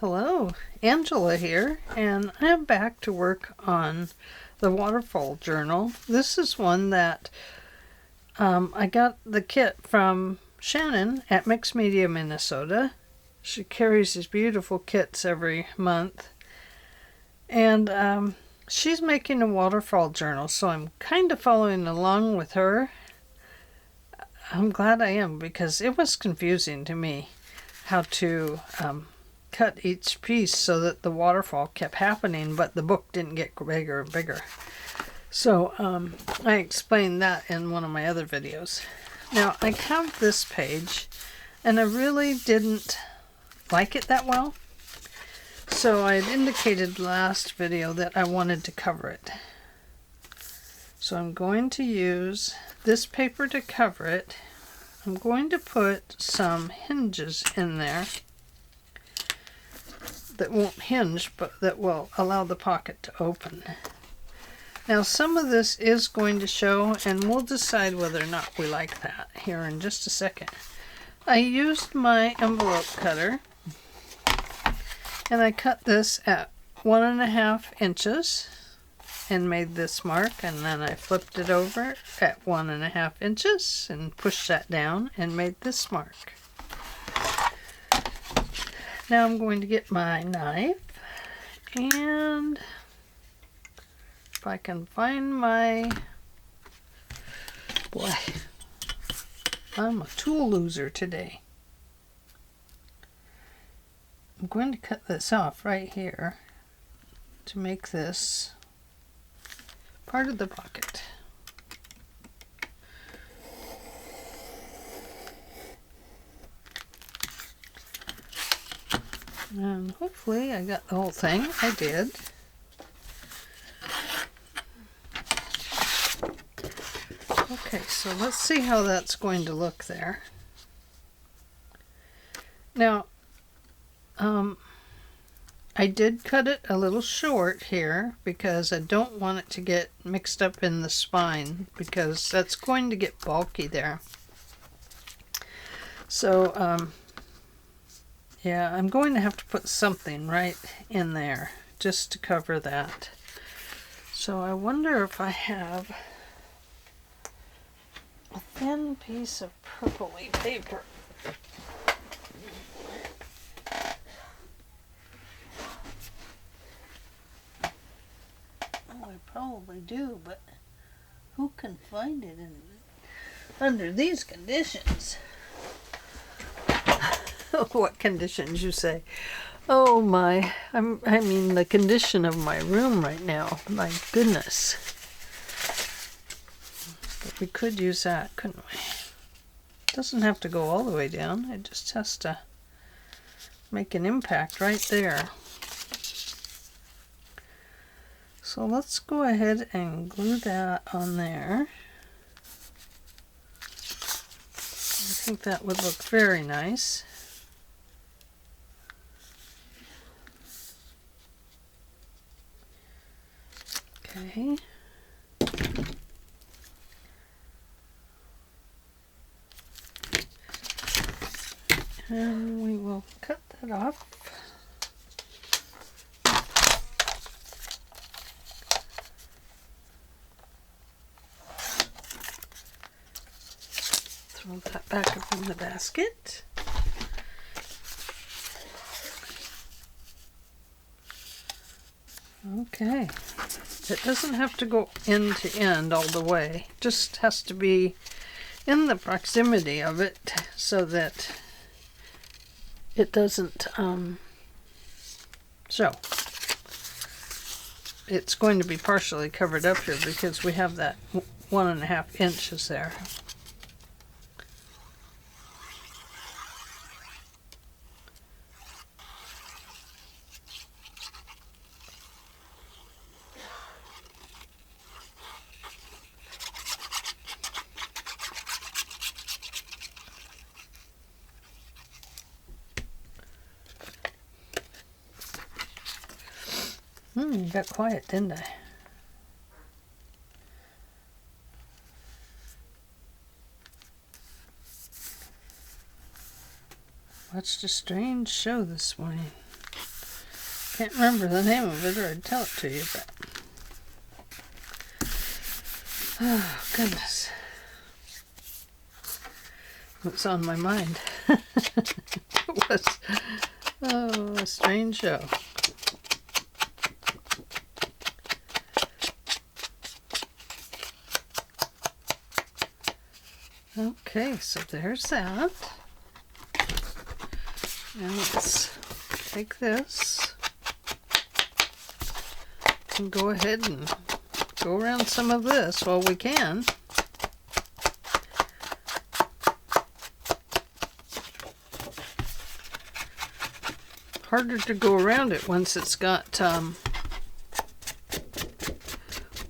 Hello, Angela here, and I'm back to work on the waterfall journal. This is one that I got the kit from Shannon at Mixed Media, Minnesota. She carries these beautiful kits every month, and she's making a waterfall journal, so I'm kind of following along with her. I'm glad I am, because it was confusing to me how to cut each piece so that the waterfall kept happening, but the book didn't get bigger and bigger. So I explained that in one of my other videos. Now I have this page, and I really didn't like it that well. So I had indicated last video that I wanted to cover it. So I'm going to use this paper to cover it. I'm going to put some hinges in there that won't hinge, but that will allow the pocket to open. Now some of this is going to show, and we'll decide whether or not we like that here in just a second. I used my envelope cutter, and I cut this at 1.5 inches and made this mark, and then I flipped it over at 1.5 inches and pushed that down and made this mark. Now I'm going to get my knife, and if I can find my, boy, I'm a tool loser today. I'm going to cut this off right here to make this part of the pocket. And hopefully I got the whole thing. I did. Okay, so let's see how that's going to look there. Now, I did cut it a little short here because I don't want it to get mixed up in the spine, because that's going to get bulky there. So, yeah, I'm going to have to put something right in there just to cover that. So I wonder if I have a thin piece of purpley paper. Oh, I probably do, but who can find it under these conditions? What conditions, you say? Oh my, I mean the condition of my room right now. My goodness. But we could use that, couldn't we? It doesn't have to go all the way down. It just has to make an impact right there. So let's go ahead and glue that on there. I think that would look very nice. Okay. And we will cut that off. Throw that back up in the basket. Okay. It doesn't have to go end to end all the way. It just has to be in the proximity of it so that it doesn't show. It's going to be partially covered up here because we have that 1.5 inches there. Got quiet, didn't I? Watched a strange show this morning. Can't remember the name of it or I'd tell it to you, but... Oh, goodness. What's on my mind? It was, a strange show. Okay, so there's that. Now let's take this and go ahead and go around some of this while we can. Harder to go around it once it's got,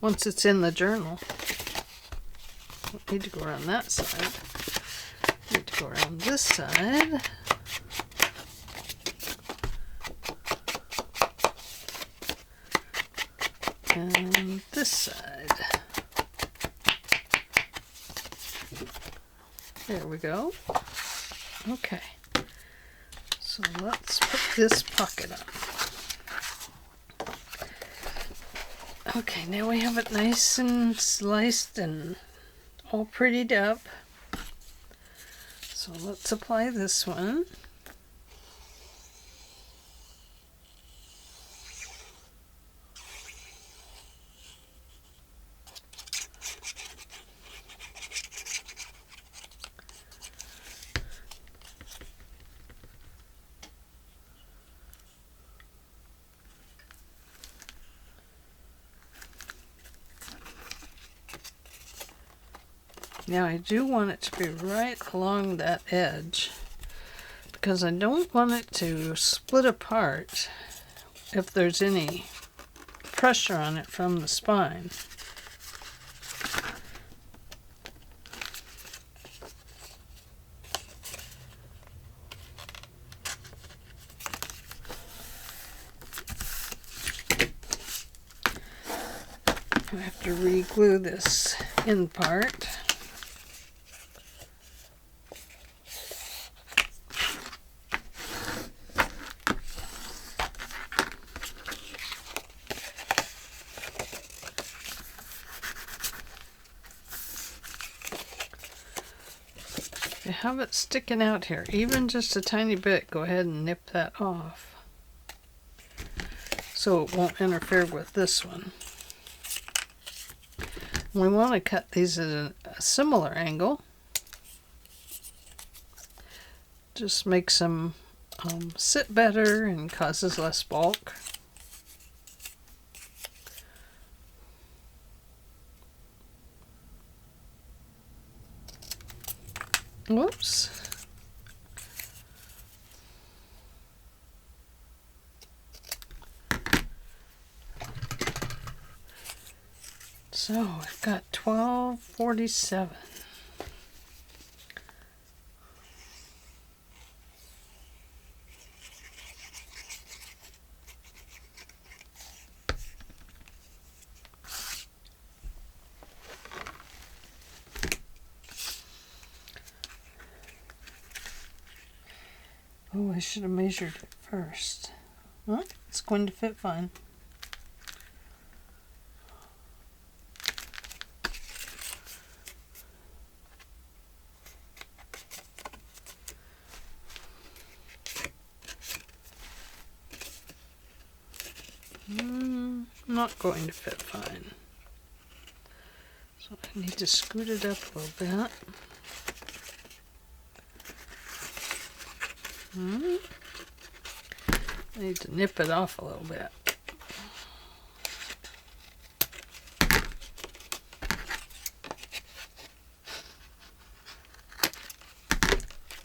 once it's in the journal. Don't need to go around that side. Need to go around this side. And this side. There we go. Okay. So let's put this pocket up. Okay, now we have it nice and sliced and all prettied up. So let's apply this one. Now I do want it to be right along that edge because I don't want it to split apart if there's any pressure on it from the spine. I have to re-glue this end part. Have it sticking out here, even just a tiny bit, go ahead and nip that off so it won't interfere with this one. We want to cut these at a similar angle. Just makes them sit better and causes less bulk. Whoops. So I've got 1247. Oh, I should have measured it first. Well, it's going to fit fine. Not going to fit fine. So I need to scoot it up a little bit. I need to nip it off a little bit.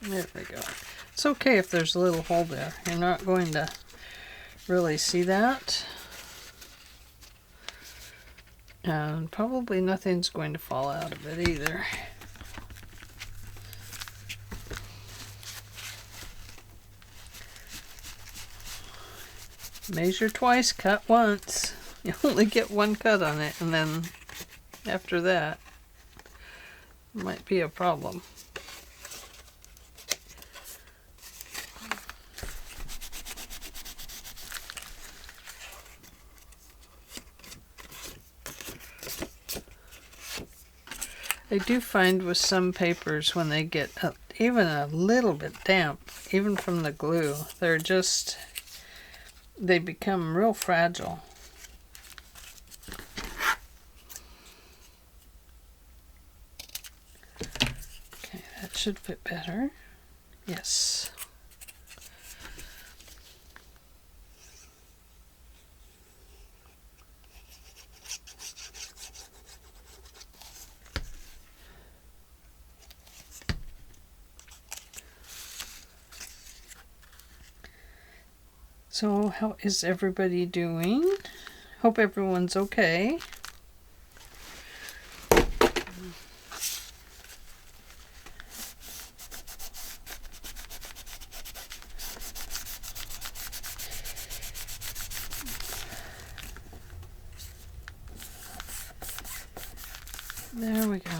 There we go. It's okay if there's a little hole there. You're not going to really see that. And probably nothing's going to fall out of it either. Measure twice, cut once. You only get one cut on it, and then after that, might be a problem. I do find with some papers when they get even a little bit damp, even from the glue, they become real fragile. Okay, that should fit better. Yes. So how is everybody doing? Hope everyone's okay. There we go.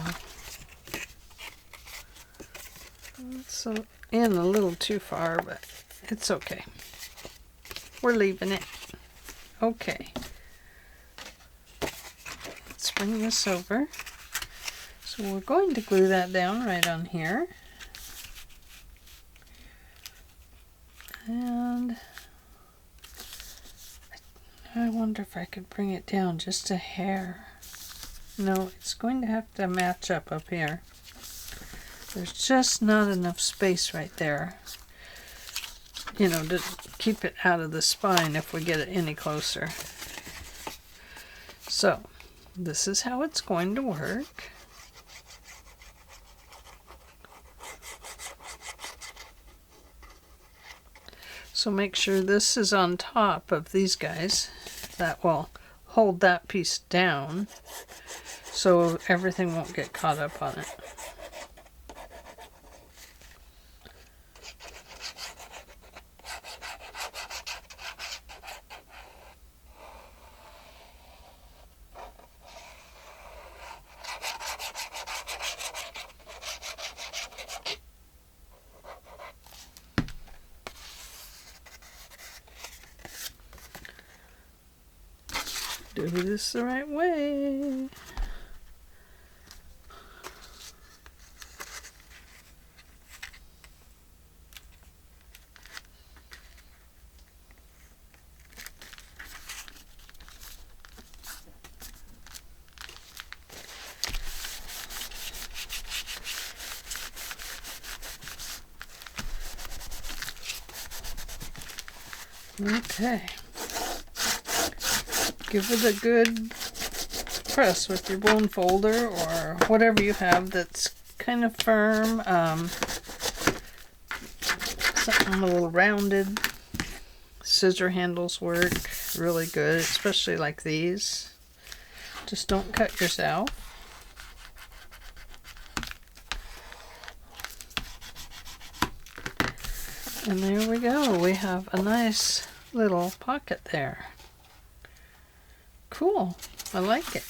It's in a little too far, but it's okay. We're leaving it. Okay. Let's bring this over. So we're going to glue that down right on here. And I wonder if I could bring it down just a hair. No, it's going to have to match up here. There's just not enough space right there, you know, to keep it out of the spine if we get it any closer. So, this is how it's going to work. So make sure this is on top of these guys. That will hold that piece down so everything won't get caught up on it. Do this the right way. Okay. Give it a good press with your bone folder or whatever you have that's kind of firm. Something a little rounded. Scissor handles work really good, especially like these. Just don't cut yourself. And there we go. We have a nice little pocket there. Cool. I like it.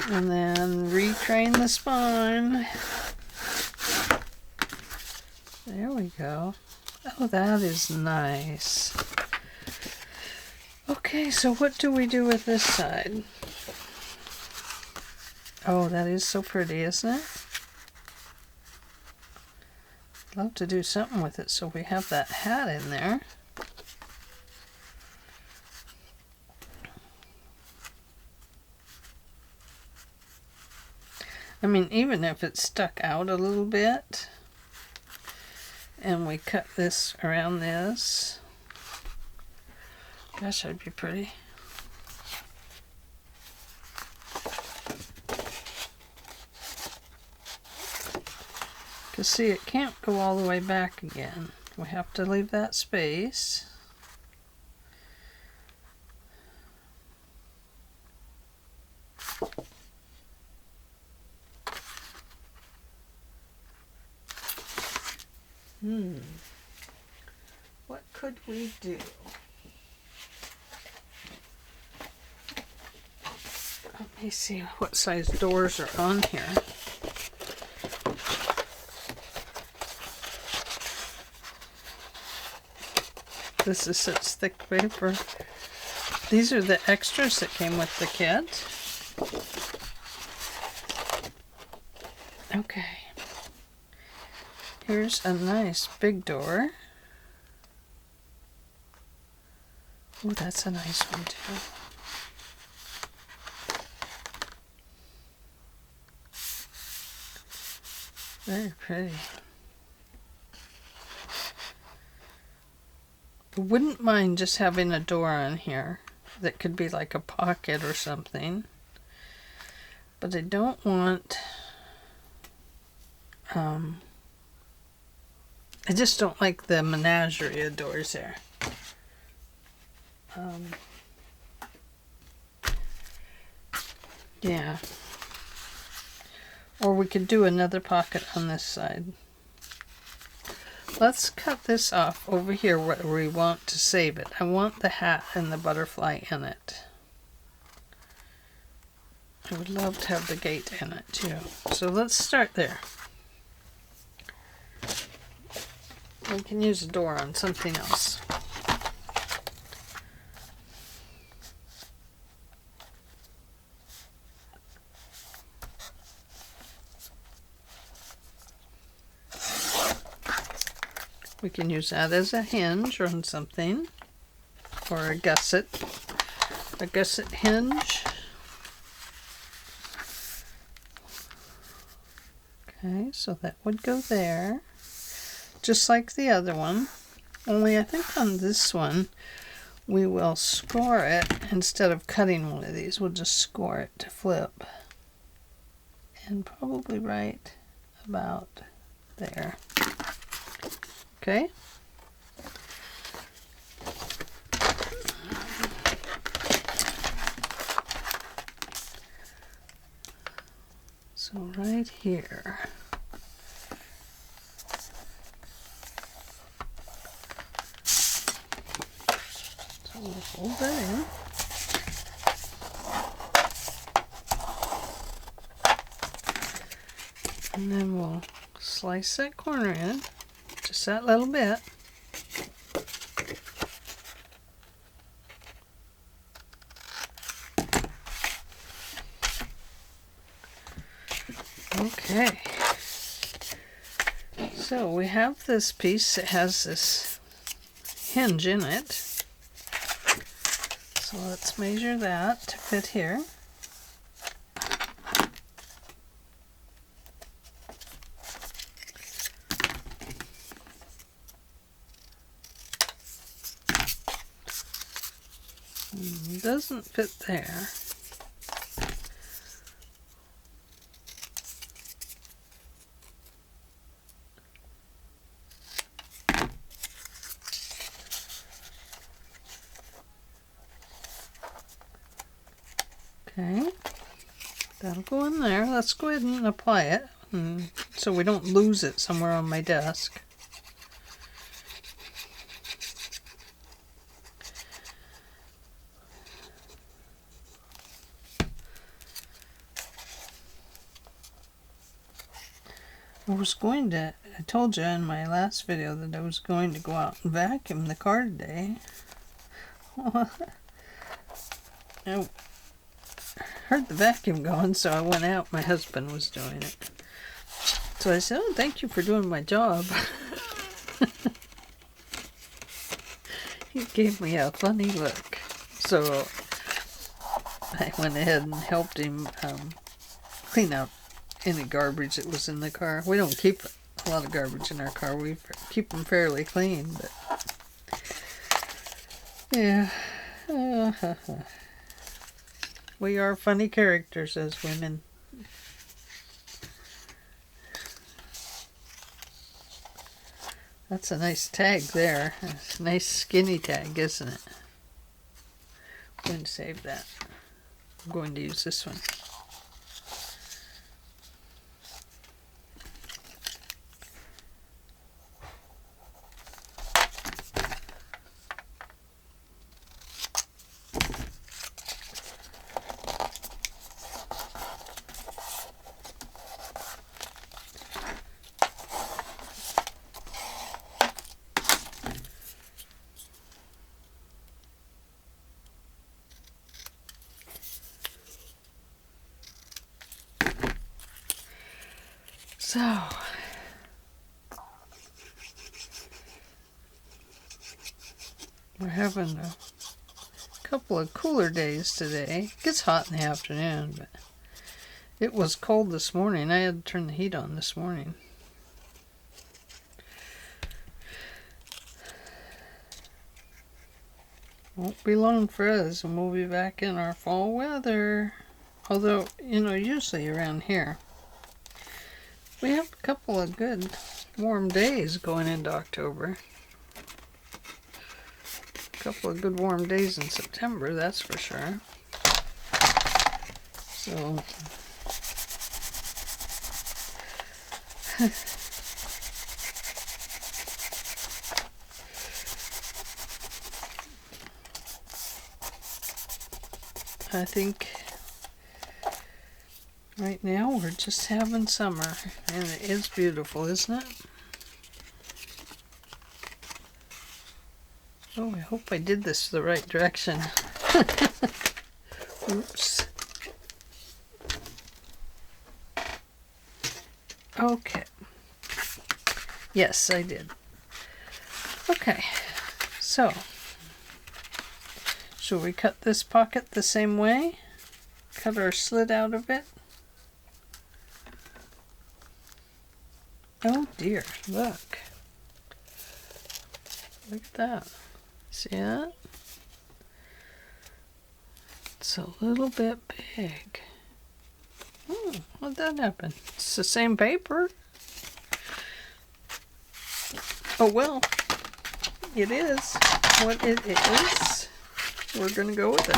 And then retrain the spine. There we go. Oh, that is nice. Okay, so what do we do with this side? Oh, that is so pretty, isn't it? Love to do something with it so we have that hat in there. I mean, even if it's stuck out a little bit and we cut this around this, gosh, that'd be pretty. Because see, it can't go all the way back again. We have to leave that space. What could we do? Let me see what size doors are on here. This is such thick paper. These are the extras that came with the kit. Okay. Here's a nice big door. Oh, that's a nice one too. Very pretty. I wouldn't mind just having a door on here that could be like a pocket or something. But I don't want, I just don't like the menagerie of doors there. Yeah. Or we could do another pocket on this side. Let's cut this off over here where we want to save it. I want the hat and the butterfly in it. I would love to have the gate in it too. So let's start there. We can use a door on something else. We can use that as a hinge on something, or a gusset hinge. Okay, so that would go there, just like the other one, only I think on this one we will score it instead of cutting one of these. We'll just score it to flip, and probably right about there. Okay. So right here. So we'll hold that in. And then we'll slice that corner in. Just that little bit. Okay. So we have this piece that has this hinge in it. So let's measure that to fit here. Doesn't fit there. Okay, that'll go in there. Let's go ahead and apply it so we don't lose it somewhere on my desk. I told you in my last video that I was going to go out and vacuum the car today. I heard the vacuum going, so I went out. My husband was doing it. So I said, "Oh, thank you for doing my job." He gave me a funny look. So I went ahead and helped him clean out any garbage that was in the car. We don't keep a lot of garbage in our car. We keep them fairly clean, but yeah. We are funny characters as women. That's a nice tag there. It's a nice skinny tag, isn't it? I'm going to save that. I'm going to use this one. So, we're having a couple of cooler days today. It gets hot in the afternoon, but it was cold this morning. I had to turn the heat on this morning. Won't be long for us, and we'll be back in our fall weather. Although, you know, usually around here, we have a couple of good warm days going into October. A couple of good warm days in September, that's for sure. So, I think right now we're just having summer, and it is beautiful, isn't it? Oh, I hope I did this the right direction. Oops. Okay. Yes, I did. Okay, so should we cut this pocket the same way? Cut our slit out a bit. Oh dear, look. Look at that. See that? It's a little bit big. Oh, how'd that happen? It's the same paper. Oh well, it is what it is. We're gonna go with it.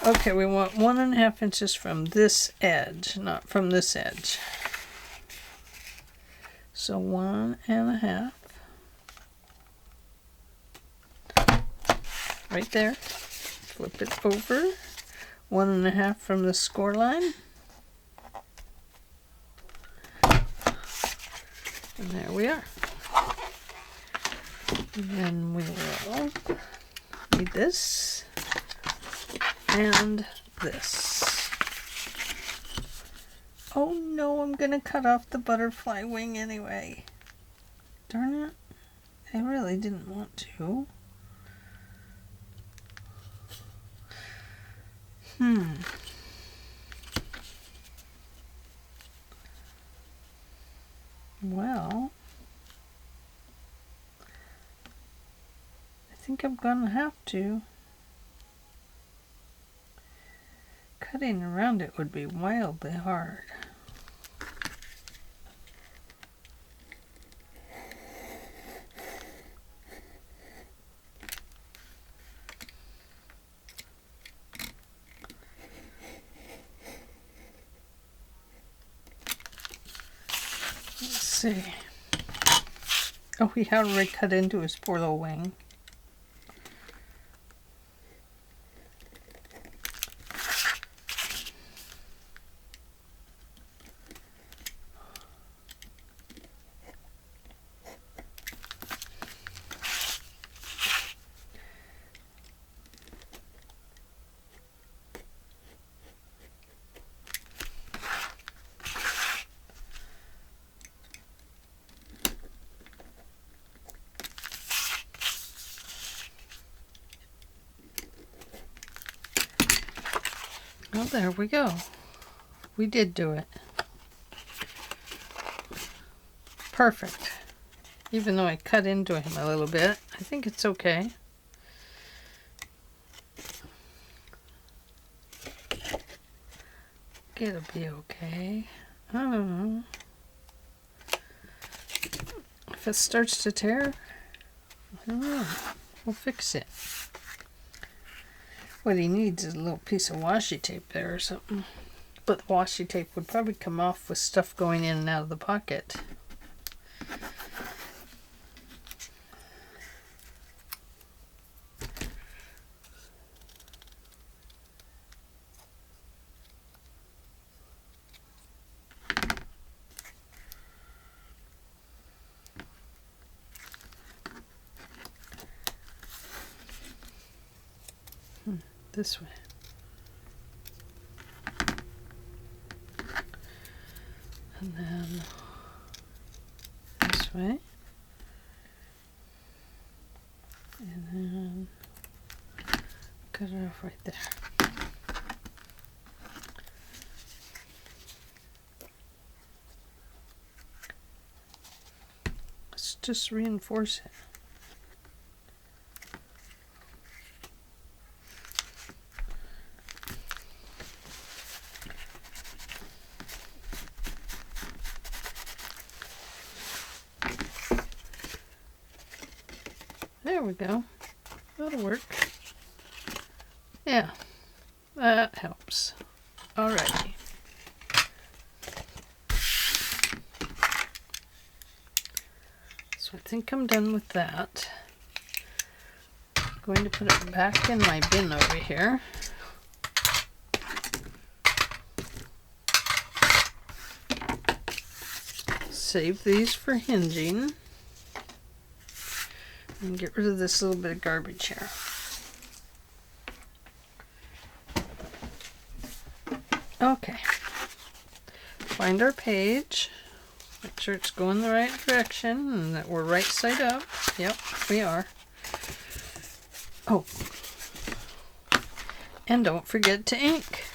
Okay, we want 1.5 inches from this edge, not from this edge. So 1.5. Right there. Flip it over. 1.5 from the score line. And there we are. And then we will need this and this. Oh no, I'm gonna cut off the butterfly wing anyway. Darn it. I really didn't want to. Well, I think I'm gonna have to. Cutting around it would be wildly hard. Let's see. Oh, he had already cut into his poor little wing. Well, there we go. We did do it. Perfect. Even though I cut into him a little bit, I think it's okay. It'll be okay. I don't know. If it starts to tear, I don't know. We'll fix it. What he needs is a little piece of washi tape there or something. But the washi tape would probably come off with stuff going in and out of the pocket. This way. And then this way. And then cut it off right there. Let's just reinforce it. There we go. That'll work. Yeah, that helps. Alrighty. So I think I'm done with that. I'm going to put it back in my bin over here. Save these for hinging. And get rid of this little bit of garbage here. Okay. Find our page. Make sure it's going the right direction and that we're right side up. Yep, we are. Oh. And don't forget to ink.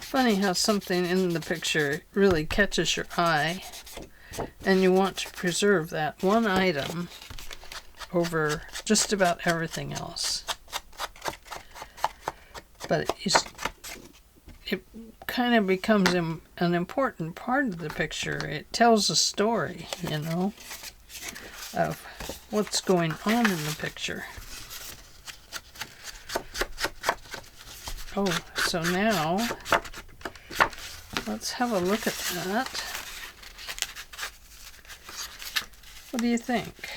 Funny how something in the picture really catches your eye and you want to preserve that one item over just about everything else. But it kind of becomes an important part of the picture. It tells a story, you know, of what's going on in the picture. Oh, so now let's have a look at that. What do you think?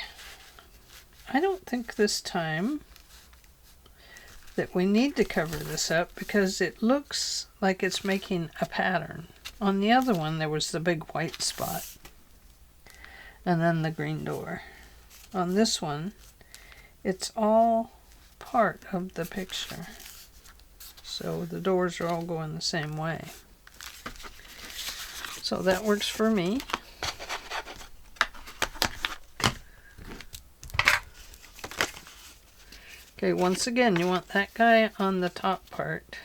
I don't think this time that we need to cover this up because it looks like it's making a pattern. On the other one there was the big white spot and then the green door. On this one it's all part of the picture. So the doors are all going the same way. So that works for me. Okay, once again, you want that guy on the top part.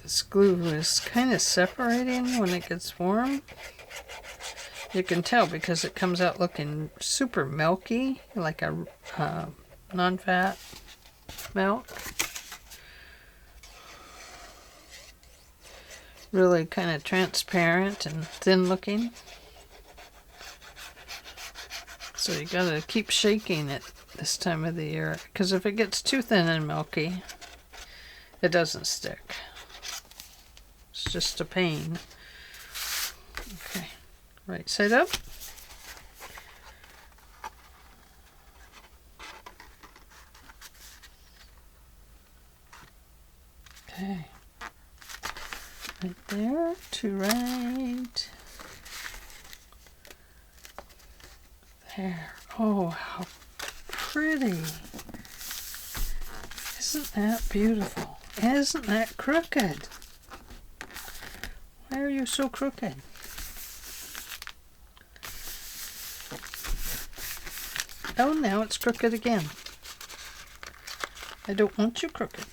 This glue is kind of separating when it gets warm. You can tell because it comes out looking super milky, like a non-fat milk. Really kind of transparent and thin looking. So you gotta keep shaking it this time of the year, because if it gets too thin and milky, it doesn't stick. It's just a pain. Okay. Right side up. Okay. Right there to right. There. Oh, how pretty. Isn't that beautiful? Isn't that crooked? Why are you so crooked? Oh, now it's crooked again. I don't want you crooked.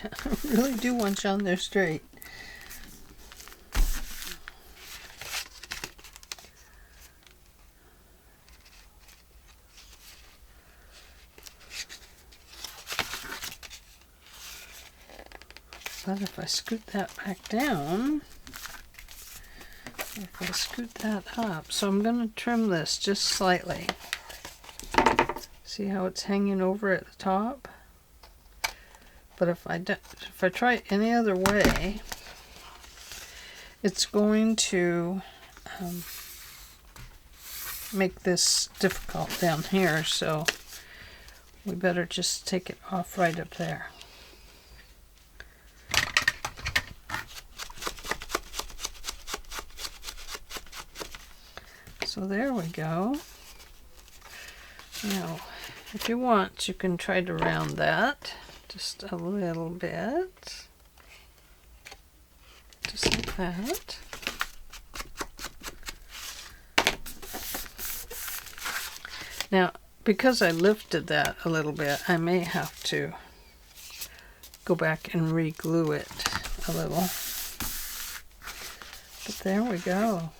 I really do want you on there straight. But if I scoot that back down, if I scoot that up, so I'm going to trim this just slightly. See how it's hanging over at the top? But if I try it any other way, it's going to make this difficult down here, so we better just take it off right up there. So there we go. Now, if you want, you can try to round that just a little bit. Just like that. Now, because I lifted that a little bit, I may have to go back and re-glue it a little. But there we go.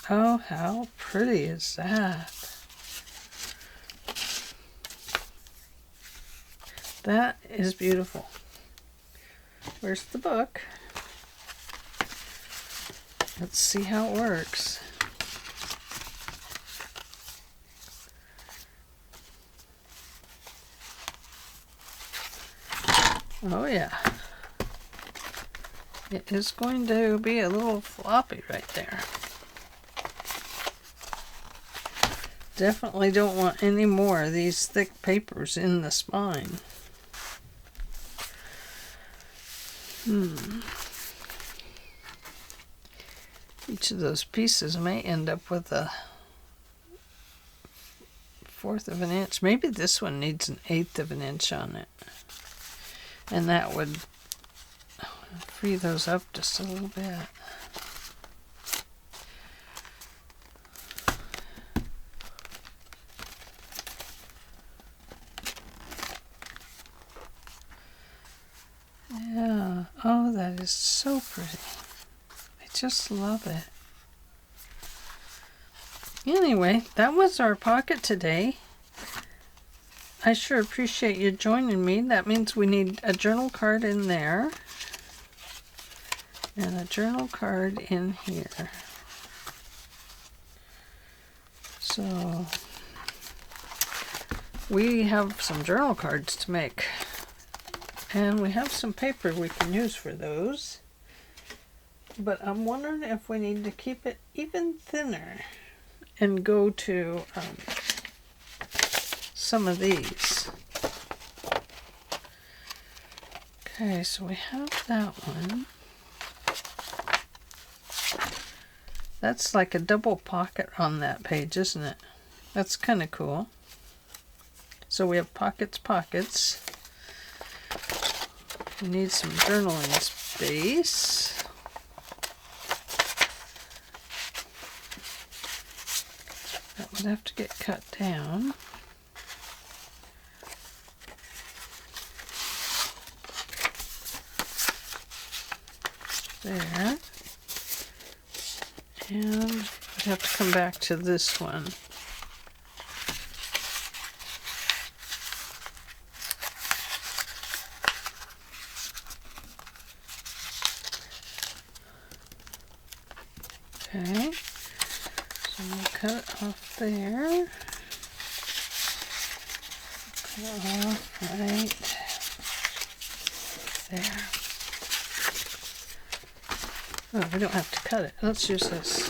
Oh, how pretty is that? That is beautiful. Where's the book? Let's see how it works. Oh yeah. It is going to be a little floppy right there. Definitely don't want any more of these thick papers in the spine. Each of those pieces may end up with a 1/4 of an inch. Maybe this one needs an 1/8 of an inch on it. And that would free those up just a little bit. Yeah. Oh, that is so pretty. I just love it. Anyway, that was our pocket today. I sure appreciate you joining me. That means we need a journal card in there and a journal card in here. So we have some journal cards to make, and we have some paper we can use for those. But I'm wondering if we need to keep it even thinner and go to some of these. Okay, so we have that one. That's like a double pocket on that page, isn't it? That's kind of cool. So we have pockets, pockets. We need some journaling space. That would have to get cut down. There. And we'd have to come back to this one. Okay. So we'll cut it off there. Cut it off right there. Oh, we don't have to cut it. Let's use this.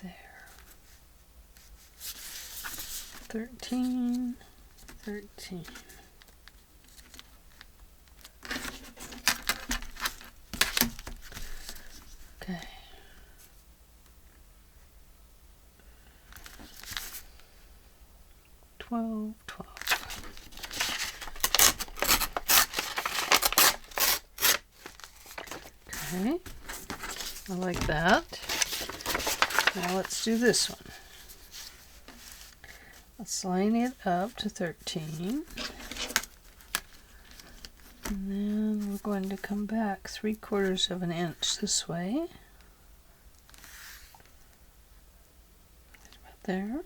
There. 13. Okay. Twelve. Okay. I like that. Now let's do this one. Let's line it up to 13. And then we're going to come back 3/4 of an inch this way. About there.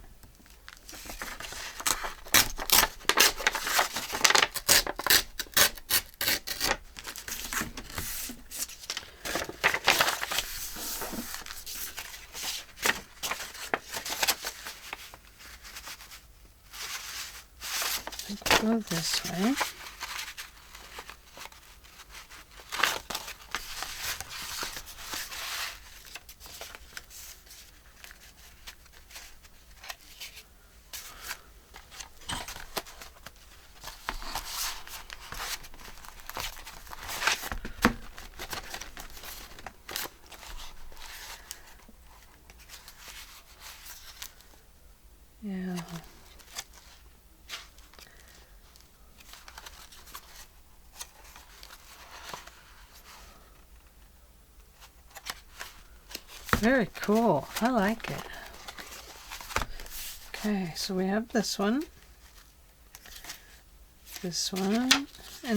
go this way. Yeah. Very cool. I like it. Okay, so we have this one, and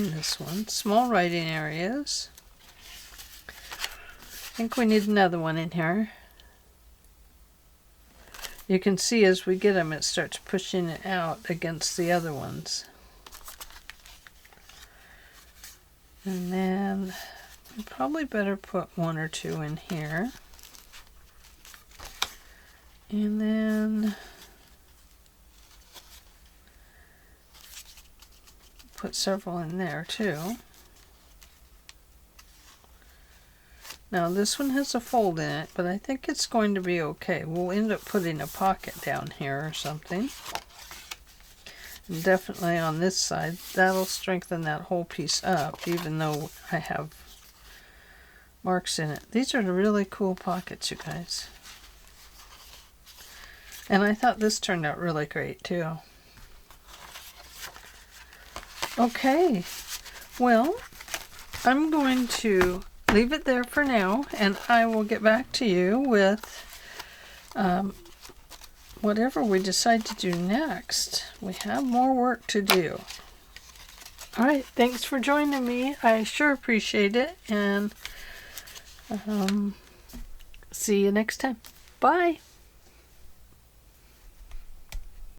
this one. Small writing areas. I think we need another one in here. You can see as we get them, it starts pushing it out against the other ones. And then we probably better put one or two in here. And then put several in there too. Now this one has a fold in it, but I think it's going to be okay. We'll end up putting a pocket down here or something. And definitely on this side, that'll strengthen that whole piece up, even though I have marks in it. These are really cool pockets, you guys. And I thought this turned out really great too. Okay, well, I'm going to leave it there for now, and I will get back to you with whatever we decide to do next. We have more work to do. All right, thanks for joining me. I sure appreciate it, and see you next time. Bye.